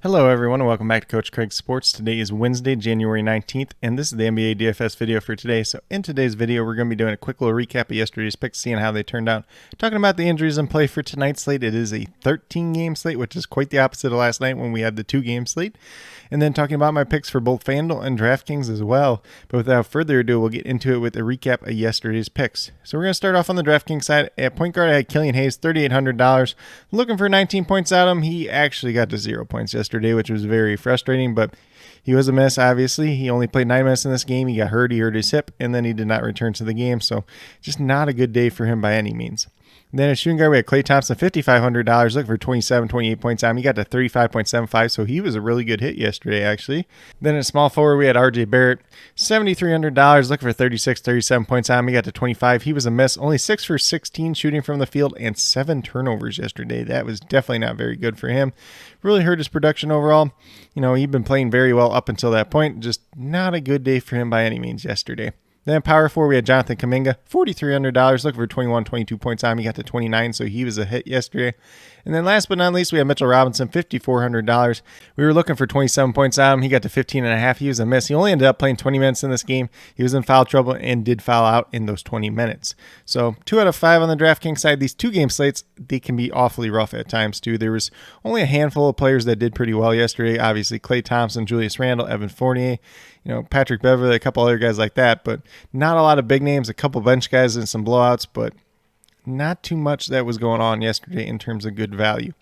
Hello everyone and welcome back to Coach Craig Sports. Today is Wednesday, January 19th, and this is the NBA DFS video for today. So in today's video, we're going to be doing a quick little recap of yesterday's picks, seeing how they turned out. Talking about the injuries in play for tonight's slate. It is a 13-game slate, which is quite the opposite of last night when we had the 2-game slate. And then talking about my picks for both FanDuel and DraftKings as well. But without further ado, we'll get into it with a recap of yesterday's picks. So we're going to start off on the DraftKings side. At point guard, I had Killian Hayes, $3,800. Looking for 19 points out of him. He actually got to 0 points yesterday, which was very frustrating, but he was a miss, obviously. He only played 9 minutes in this game. He got hurt. He hurt his hip, and then he did not return to the game. So just not a good day for him by any means. Then at shooting guard, we had Klay Thompson, $5,500, looking for 28 points out. He got to 35.75, so he was a really good hit yesterday, actually. Then at small forward, we had RJ Barrett, $7,300, looking for 37 points out. He got to 25. He was a miss, only 6 for 16 shooting from the field and 7 turnovers yesterday. That was definitely not very good for him. Really hurt his production overall. You know, he'd been playing very well up until that point. Just not a good day for him by any means yesterday. Then power forward, we had Jonathan Kuminga, $4,300, looking for 22 points on. He got to 29, so he was a hit yesterday. And then last but not least, we had Mitchell Robinson, $5,400. We were looking for 27 points on him. He got to 15.5. He was a miss. He only ended up playing 20 minutes in this game. He was in foul trouble and did foul out in those 20 minutes. So 2 out of 5 on the DraftKings side. These 2-game slates, they can be awfully rough at times too. There was only a handful of players that did pretty well yesterday. Obviously, Klay Thompson, Julius Randle, Evan Fournier, Patrick Beverley, a couple other guys like that, but not a lot of big names, a couple bench guys and some blowouts, but not too much that was going on yesterday in terms of good value.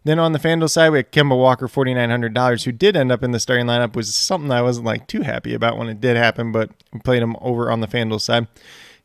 Then on the FanDuel side, we had Kemba Walker, $4,900, who did end up in the starting lineup, was something I wasn't too happy about when it did happen, but we played him over on the FanDuel side.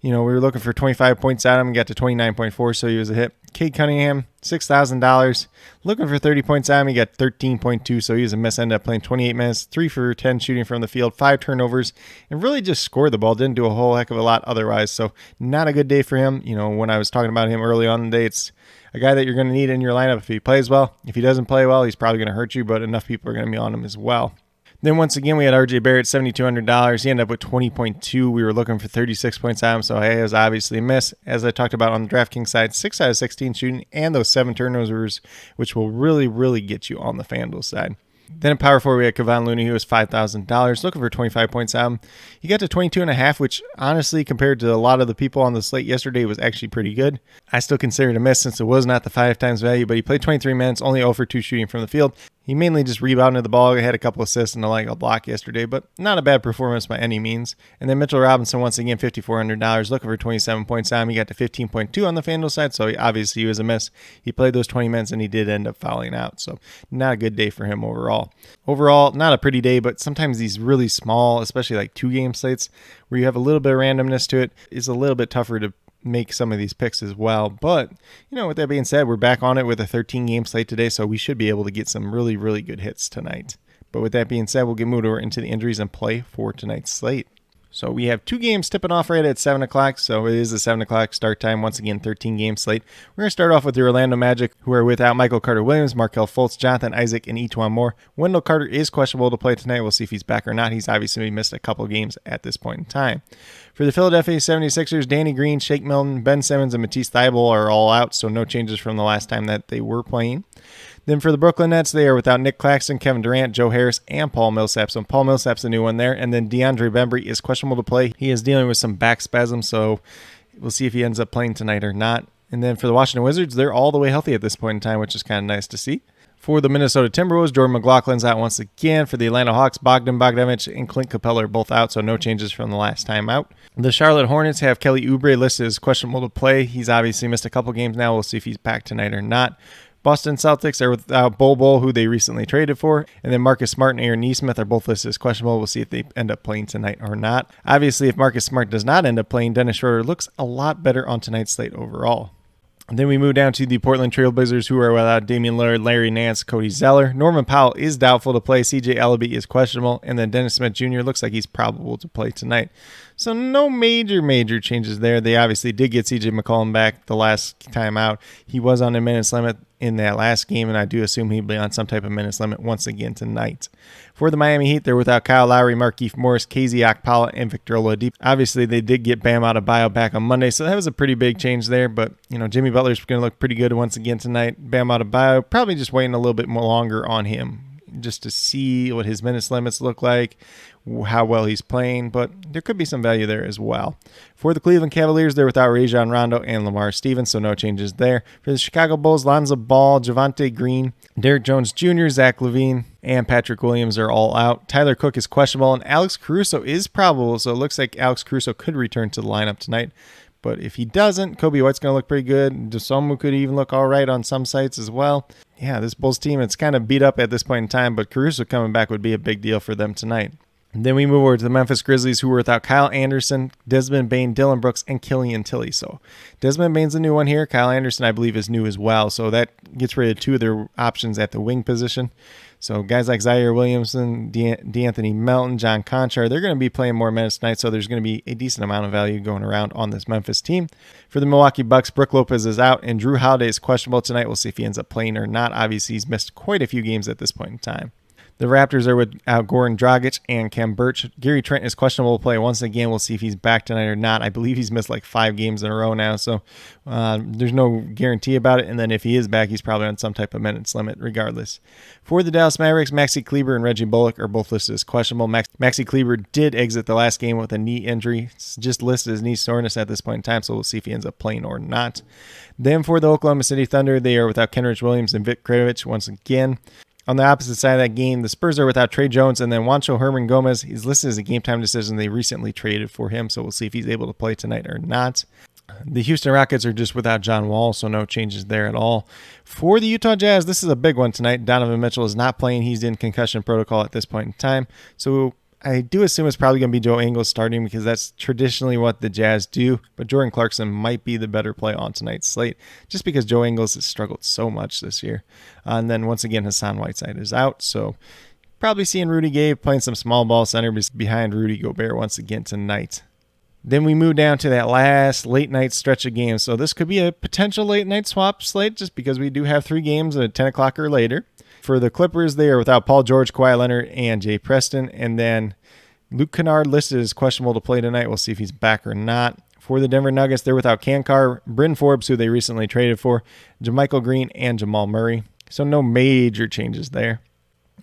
We were looking for 25 points out of him, got to 29.4, so he was a hit. Cade Cunningham, $6,000, looking for 30 points out of him, he got 13.2, so he was a miss, ended up playing 28 minutes, 3 for 10 shooting from the field, 5 turnovers, and really just scored the ball, didn't do a whole heck of a lot otherwise, so not a good day for him. When I was talking about him early on in the day, it's a guy that you're going to need in your lineup if he plays well. If he doesn't play well, he's probably going to hurt you, but enough people are going to be on him as well. Then once again, we had RJ Barrett, $7,200. He ended up with 20.2. We were looking for 36 points out of him, so he was obviously a miss. As I talked about on the DraftKings side, 6 out of 16 shooting and those 7 turnovers, which will really, really get you on the FanDuel side. Then in power forward, we had Kevon Looney, who was $5,000, looking for 25 points out of him. He got to 22.5, which honestly, compared to a lot of the people on the slate yesterday, was actually pretty good. I still consider it a miss since it was not the 5 times value, but he played 23 minutes, only 0 for 2 shooting from the field. He mainly just rebounded the ball. He had a couple assists and a block yesterday, but not a bad performance by any means. And then Mitchell Robinson, once again, $5,400, looking for 27 points out of him. He got to 15.2 on the FanDuel side, so obviously he was a miss. He played those 20 minutes and he did end up fouling out, so not a good day for him overall. Overall, not a pretty day, but sometimes these really small, especially 2-game slates, where you have a little bit of randomness to it, is a little bit tougher to make some of these picks as well. But, with that being said, we're back on it with a 13-game slate today, so we should be able to get some really, really good hits tonight. But with that being said, we'll get moved over into the injuries and play for tonight's slate. So we have 2 games tipping off right at 7 o'clock, so it is a 7 o'clock start time. Once again, 13-game slate. We're going to start off with the Orlando Magic, who are without Michael Carter-Williams, Markelle Fultz, Jonathan Isaac, and Etuan Moore. Wendell Carter is questionable to play tonight. We'll see if he's back or not. He's obviously missed a couple games at this point in time. For the Philadelphia 76ers, Danny Green, Shake Milton, Ben Simmons, and Matisse Thybulle are all out, so no changes from the last time that they were playing. Then for the Brooklyn Nets, they are without Nick Claxton, Kevin Durant, Joe Harris, and Paul Millsap. So Paul Millsap's a new one there. And then DeAndre Bembry is questionable to play. He is dealing with some back spasms, so we'll see if he ends up playing tonight or not. And then for the Washington Wizards, they're all the way healthy at this point in time, which is kind of nice to see. For the Minnesota Timberwolves, Jordan McLaughlin's out once again. For the Atlanta Hawks, Bogdan Bogdanovic and Clint Capella are both out, so no changes from the last time out. The Charlotte Hornets have Kelly Oubre listed as questionable to play. He's obviously missed a couple games now. We'll see if he's back tonight or not. Boston Celtics are without Bol Bol, who they recently traded for. And then Marcus Smart and Aaron Nesmith are both listed as questionable. We'll see if they end up playing tonight or not. Obviously, if Marcus Smart does not end up playing, Dennis Schroeder looks a lot better on tonight's slate overall. And then we move down to the Portland Trail Blazers, who are without Damian Lillard, Larry Nance, Cody Zeller. Norman Powell is doubtful to play. CJ Ellaby is questionable. And then Dennis Smith Jr. looks like he's probable to play tonight. So no major changes there. They obviously did get CJ McCollum back the last time out. He was on a minutes limit in that last game, and I do assume he'll be on some type of minutes limit once again tonight. For the Miami Heat, they're without Kyle Lowry, Markieff Morris, KZ Okpala, and Victor Oladipo. Obviously, they did get Bam Adebayo back on Monday, so that was a pretty big change there. But, Jimmy Butler's going to look pretty good once again tonight. Bam Adebayo, probably just waiting a little bit more longer on him. just to see what his minutes limits look like, how well he's playing, but there could be some value there as well. For the Cleveland Cavaliers, they're without Rajon Rondo and Lamar Stevens, so no changes there. For the Chicago Bulls, Lonzo Ball, Javonte Green, Derrick Jones Jr., Zach LaVine, and Patrick Williams are all out. Tyler Cook is questionable, and Alex Caruso is probable, so it looks like Alex Caruso could return to the lineup tonight. But if he doesn't, Kobe White's going to look pretty good. Dosunmu could even look all right on some sites as well. Yeah, this Bulls team, it's kind of beat up at this point in time, but Caruso coming back would be a big deal for them tonight. Then we move over to the Memphis Grizzlies, who were without Kyle Anderson, Desmond Bane, Dillon Brooks, and Killian Tilly. So Desmond Bane's a new one here. Kyle Anderson, I believe, is new as well. So that gets rid of two of their options at the wing position. So guys like Zaire Williamson, D'Anthony Melton, John Conchar, they're going to be playing more minutes tonight, so there's going to be a decent amount of value going around on this Memphis team. For the Milwaukee Bucks, Brook Lopez is out, and Drew Holiday is questionable tonight. We'll see if he ends up playing or not. Obviously, he's missed quite a few games at this point in time. The Raptors are without Goran Dragic and Kem Birch. Gary Trent is questionable to play once again. We'll see if he's back tonight or not. I believe he's missed like 5 games in a row now, so there's no guarantee about it. And then if he is back, he's probably on some type of minutes limit regardless. For the Dallas Mavericks, Maxi Kleber and Reggie Bullock are both listed as questionable. Maxi Kleber did exit the last game with a knee injury. It's just listed as knee soreness at this point in time, so we'll see if he ends up playing or not. Then for the Oklahoma City Thunder, they are without Kenrich Williams and Vic Krivich once again. On the opposite side of that game, the Spurs are without Trey Jones, and then Juancho Herman Gomez, he's listed as a game-time decision. They recently traded for him, so we'll see if he's able to play tonight or not. The Houston Rockets are just without John Wall, so no changes there at all. For the Utah Jazz, this is a big one tonight. Donovan Mitchell is not playing. He's in concussion protocol at this point in time, so I do assume it's probably going to be Joe Ingles starting because that's traditionally what the Jazz do, but Jordan Clarkson might be the better play on tonight's slate just because Joe Ingles has struggled so much this year. And then once again, Hassan Whiteside is out, so probably seeing Rudy Gay playing some small ball center behind Rudy Gobert once again tonight. Then we move down to that last late night stretch of games. So this could be a potential late night swap slate just because we do have 3 games at 10 o'clock or later. For the Clippers, they are without Paul George, Kawhi Leonard, and Jay Preston. And then Luke Kennard listed as questionable to play tonight. We'll see if he's back or not. For the Denver Nuggets, they're without Kankar, Bryn Forbes, who they recently traded for, JaMychal Green, and Jamal Murray. So no major changes there.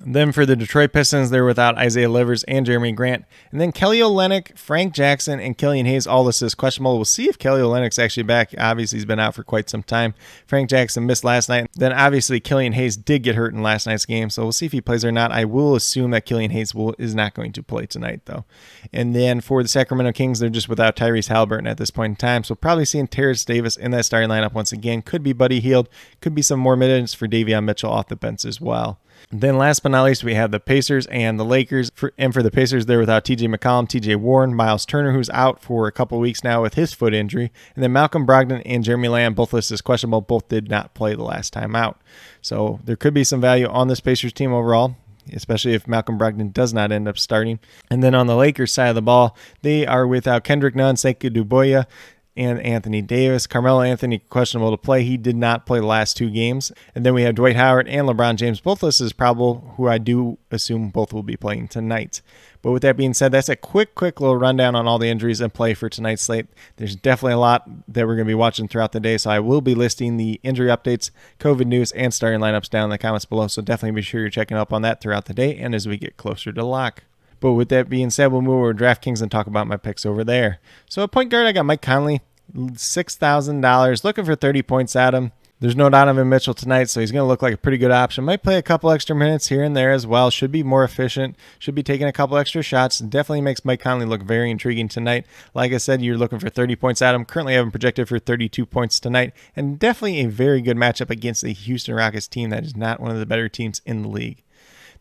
Then for the Detroit Pistons, they're without Isaiah Livers and Jeremy Grant. And then Kelly Olynyk, Frank Jackson, and Killian Hayes all listed as questionable. We'll see if Kelly Olynyk's actually back. Obviously, he's been out for quite some time. Frank Jackson missed last night. Then obviously, Killian Hayes did get hurt in last night's game, so we'll see if he plays or not. I will assume that Killian Hayes is not going to play tonight, though. And then for the Sacramento Kings, they're just without Tyrese Halliburton at this point in time. So probably seeing Terrence Davis in that starting lineup once again. Could be Buddy Hield. Could be some more minutes for Davion Mitchell off the bench as well. Then last but not least, we have the Pacers and the Lakers. For the Pacers, they're without TJ McCollum, TJ Warren, Miles Turner, who's out for a couple weeks now with his foot injury. And then Malcolm Brogdon and Jeremy Lamb, both listed as questionable. Both did not play the last time out. So there could be some value on this Pacers team overall, especially if Malcolm Brogdon does not end up starting. And then on the Lakers side of the ball, they are without Kendrick Nunn, Sekou Doumbouya, and Anthony Davis. Carmelo Anthony questionable to play. He did not play the last 2 games. And then we have Dwight Howard and LeBron James, both listed as probable, who I do assume both will be playing tonight. But with that being said, that's a quick little rundown on all the injuries and play for tonight's slate. There's definitely a lot that we're going to be watching throughout the day, so I will be listing the injury updates, COVID news, and starting lineups down in the comments below, so definitely be sure you're checking up on that throughout the day and as we get closer to lock. But with that being said, we'll move over to DraftKings and talk about my picks over there. So at point guard, I got Mike Conley, $6,000, looking for 30 points at him. There's no Donovan Mitchell tonight, so he's going to look like a pretty good option. Might play a couple extra minutes here and there as well. Should be more efficient. Should be taking a couple extra shots. Definitely makes Mike Conley look very intriguing tonight. Like I said, you're looking for 30 points at him. Currently have him projected for 32 points tonight. And definitely a very good matchup against the Houston Rockets team that is not one of the better teams in the league.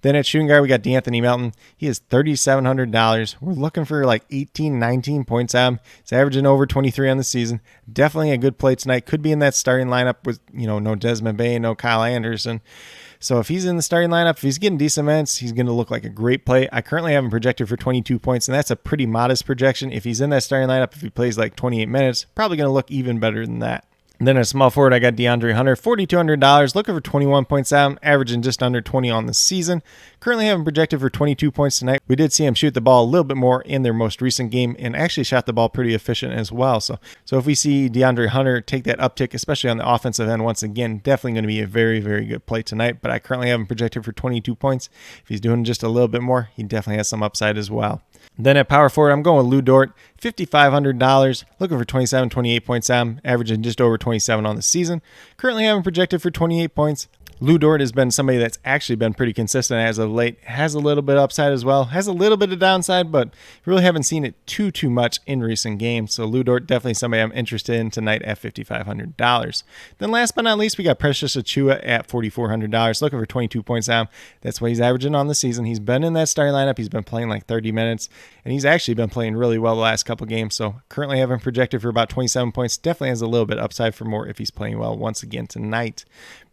Then at shooting guard, we got D'Anthony Melton. He is $3,700. We're looking for like 18, 19 points at him. He's averaging over 23 on the season. Definitely a good play tonight. Could be in that starting lineup with, no Desmond Bane, no Kyle Anderson. So if he's in the starting lineup, if he's getting decent minutes, he's going to look like a great play. I currently have him projected for 22 points, and that's a pretty modest projection. If he's in that starting lineup, if he plays like 28 minutes, probably going to look even better than that. Then a small forward, I got DeAndre Hunter, $4,200, looking for 21 points out, averaging just under 20 on the season. Currently having projected for 22 points tonight. We did see him shoot the ball a little bit more in their most recent game and actually shot the ball pretty efficient as well. So if we see DeAndre Hunter take that uptick, especially on the offensive end once again, definitely going to be a very, very good play tonight. But I currently have him projected for 22 points. If he's doing just a little bit more, he definitely has some upside as well. Then at power forward, I'm going with Lou Dort, $5,500, looking for 27, 28 points out, averaging just over 27 on the season. Currently having projected for 28 points. Lou Dort has been somebody that's actually been pretty consistent as of late, has a little bit of upside as well, has a little bit of downside, but really haven't seen it too much in recent games. So Lou Dort, definitely somebody I'm interested in tonight at $5,500. Then last but not least, we got Precious Achiuwa at $4,400, looking for 22 points out. That's what he's averaging on the season. He's been in that starting lineup. He's been playing like 30 minutes, and he's actually been playing really well the last couple games. So currently having projected for about 27 points. Definitely has a little bit upside for more if he's playing well once again tonight.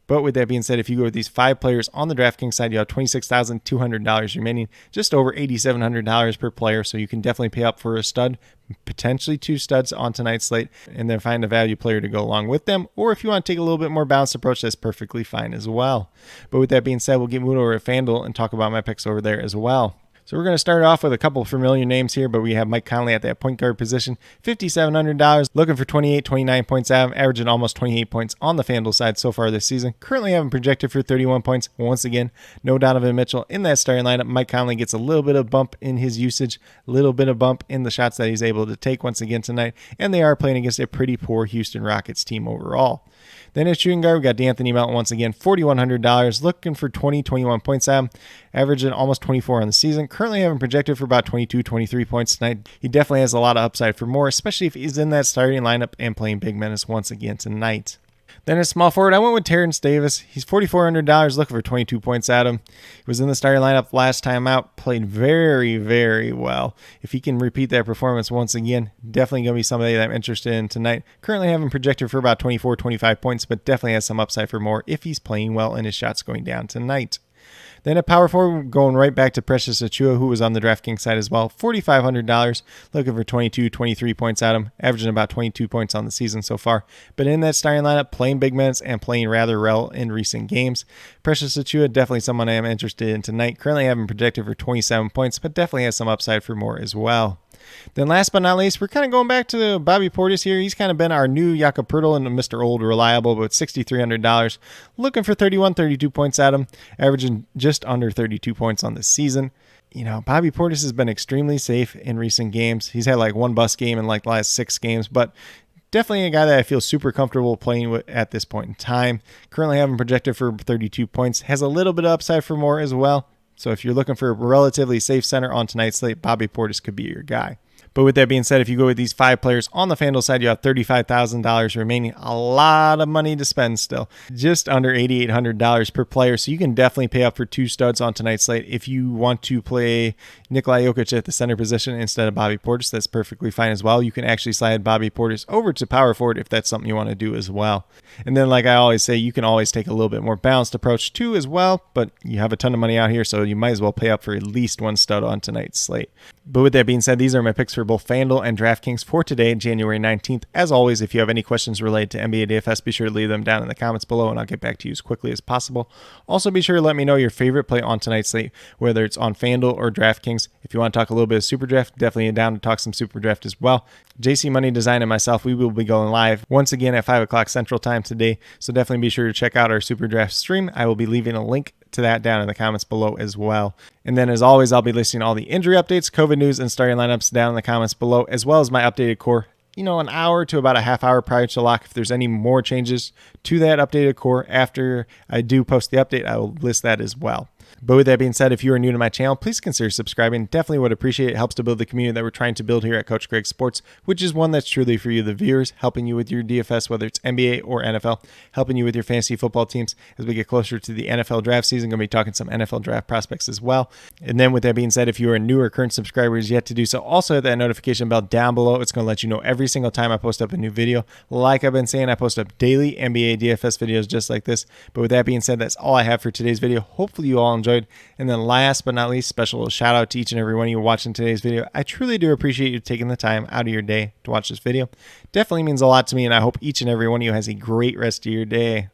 But with that being said, if you go with these 5 players on the DraftKings side, you have $26,200 remaining, just over $8,700 per player. So you can definitely pay up for a stud, potentially 2 studs on tonight's slate, and then find a value player to go along with them. Or if you want to take a little bit more balanced approach, that's perfectly fine as well. But with that being said, we'll get moved over to FanDuel and talk about my picks over there as well. So we're going to start off with a couple of familiar names here, but we have Mike Conley at that point guard position, $5,700, looking for 28, 29 points out, averaging almost 28 points on the FanDuel side so far this season. Currently having projected for 31 points. Once again, no Donovan Mitchell in that starting lineup. Mike Conley gets a little bit of bump in his usage, a little bit of bump in the shots that he's able to take once again tonight, and they are playing against a pretty poor Houston Rockets team overall. Then at shooting guard, we got D'Anthony Melton once again, $4,100, looking for 20, 21 points out, averaging almost 24 on the season. Currently having projected for about 22, 23 points tonight. He definitely has a lot of upside for more, especially if he's in that starting lineup and playing big minutes once again tonight. Then at small forward, I went with Terrence Davis. He's $4,400, looking for 22 points out of him. He was in the starting lineup last time out, played very, very well. If he can repeat that performance once again, definitely going to be somebody that I'm interested in tonight. Currently having projected for about 24, 25 points, but definitely has some upside for more if he's playing well and his shots going down tonight. Then at power forward, we're going right back to Precious Achiuwa, who was on the DraftKings side as well. $4,500, looking for 22, 23 points out of him, averaging about 22 points on the season so far. But in that starting lineup, playing big minutes and playing rather well in recent games. Precious Achiuwa, definitely someone I am interested in tonight. Currently having projected for 27 points, but definitely has some upside for more as well. Then last but not least, we're kind of going back to Bobby Portis here. He's kind of been our new Jakob Poeltl and Mr. Old Reliable, but $6,300. Looking for 31, 32 points at him, averaging just under 32 points on the season. You know, Bobby Portis has been extremely safe in recent games. He's had like one bust game in like the last 6 games, but definitely a guy that I feel super comfortable playing with at this point in time. Currently having projected for 32 points. Has a little bit of upside for more as well. So if you're looking for a relatively safe center on tonight's slate, Bobby Portis could be your guy. But with that being said, if you go with these 5 players on the FanDuel side, you have $35,000 remaining. A lot of money to spend still. Just under $8,800 per player. So you can definitely pay up for 2 studs on tonight's slate. If you want to play Nikola Jokic at the center position instead of Bobby Portis, that's perfectly fine as well. You can actually slide Bobby Portis over to power forward if that's something you want to do as well. And then like I always say, you can always take a little bit more balanced approach too as well. But you have a ton of money out here, so you might as well pay up for at least 1 stud on tonight's slate. But with that being said, these are my picks for both FanDuel and DraftKings for today, January 19th. As always, if you have any questions related to NBA DFS, be sure to leave them down in the comments below, and I'll get back to you as quickly as possible. Also, be sure to let me know your favorite play on tonight's slate, whether it's on FanDuel or DraftKings. If you want to talk a little bit of Super Draft, definitely down to talk some Super Draft as well. JC Money Design and myself, we will be going live once again at 5 o'clock Central Time today, so definitely be sure to check out our Super Draft stream. I will be leaving a link to that down in the comments below as well. And then as always, I'll be listing all the injury updates, COVID news, and starting lineups down in the comments below, as well as my updated core, an hour to about a half hour prior to lock. If there's any more changes to that updated core after I do post the update, I will list that as well. But with that being said, if you are new to my channel, please consider subscribing. Definitely would appreciate it. It helps to build the community that we're trying to build here at CoachCraigSports, which is one that's truly for you, the viewers, helping you with your DFS, whether it's NBA or NFL, helping you with your fantasy football teams. As we get closer to the NFL draft season, going to be talking some NFL draft prospects as well. And then with that being said, if you are a new or current subscriber who's yet to do so, also hit that notification bell down below. It's going to let you know every single time I post up a new video. Like I've been saying, I post up daily NBA DFS videos just like this. But with that being said, that's all I have for today's video. Hopefully you all enjoyed. And then last but not least, special shout out to each and every one of you watching today's video. I truly do appreciate you taking the time out of your day to watch this video. Definitely means a lot to me, and I hope each and every one of you has a great rest of your day.